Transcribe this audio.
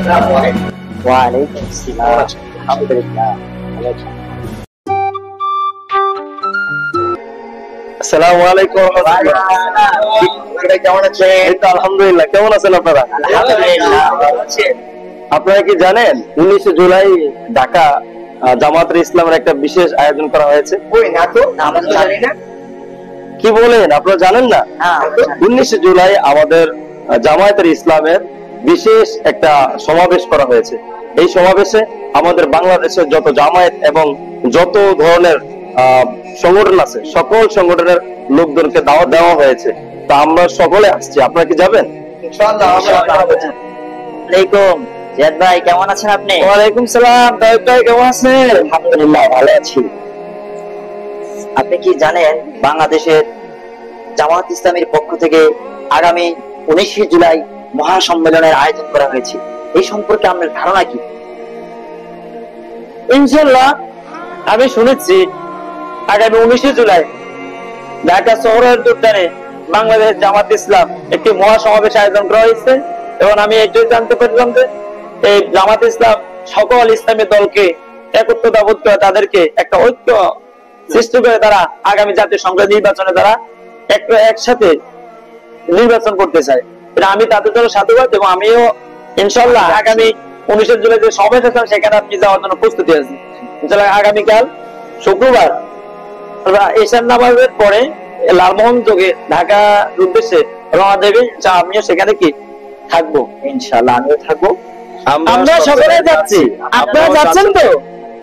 ওয়ালাইকুম আসসালাম। আলহামদুলিল্লাহ ভালো আছি। আসসালামু আলাইকুম। কেমন আছেন? এই তো আলহামদুলিল্লাহ। কেমন আছেন আপনারা? আলহামদুলিল্লাহ ভালো আছি। আপনারা কি জানেন 19 জুলাই ঢাকা জামায়াতে ইসলামের একটা বিশেষ আয়োজন করা হয়েছে? কই না তো, আমরা তো জানি না। কি বলেন, আপনারা জানেন না? হ্যাঁ, 19 জুলাই আমাদের জামায়াতের ইসলামের বিশেষ একটা সমাবেশ করা হয়েছে। এই সমাবেশে আমাদের বাংলাদেশের যত জামায়াত এবং যত ধরনের সংগঠন আছে সকল সংগঠনের লোকজনকে দাওয়াত দেওয়া হয়েছে। তা আমরা সকলে আসছি, আপনারা কি যাবেন? ইনশাআল্লাহ। আলাইকুম জিয়াদ ভাই, কেমন আছেন আপনি? ওয়ালাইকুম সালাম। তাইব ভাই কেমন আছেন? আলহামদুলিল্লাহ ভালো আছি। আপনি কি জানেন বাংলাদেশের জামায়াত ইসলামের পক্ষ থেকে আগামী 19 জুলাই মহাসম্মেলনের আয়োজন করা হয়েছে, এই সম্পর্কে আপনার ধারণা কি? ইনশাআল্লাহ আমি শুনেছি আগামী 19 জুলাই ঢাকা শহরের উদ্যানে বাংলাদেশ জামাত ইসলাম একটি মহাসমাবেশ আয়োজন করা হয়েছে এবং আমি এটাই জানতে পারলাম যে এই জামাত ইসলাম সকল ইসলামী দলকে একত্রতাবোধ করে তাদেরকে একটা ঐক্য সৃষ্টি করে তারা আগামী জাতীয় সংসদ নির্বাচনে তারা একসাথে নির্বাচন করতে চায়। এটা আমি তাদের জন্য সাধুবাদ এবং আমিও ইনশাআল্লাহ আগামী 19 জুলাই যে সমাবেশ আছে সেখানে আপনি যাওয়ার জন্য প্রস্তুতি আছি। ইনশাআল্লাহ আগামীকাল শুক্রবার এশার নামাজের পরে লালমোহন যোগে ঢাকার উদ্দেশ্যে রওনা দেবে। আমিও সেখানে কি থাকবো, ইনশাআল্লাহ আমিও থাকবো। আমরা সকলে যাচ্ছি, আপনারা যাচ্ছেন তো?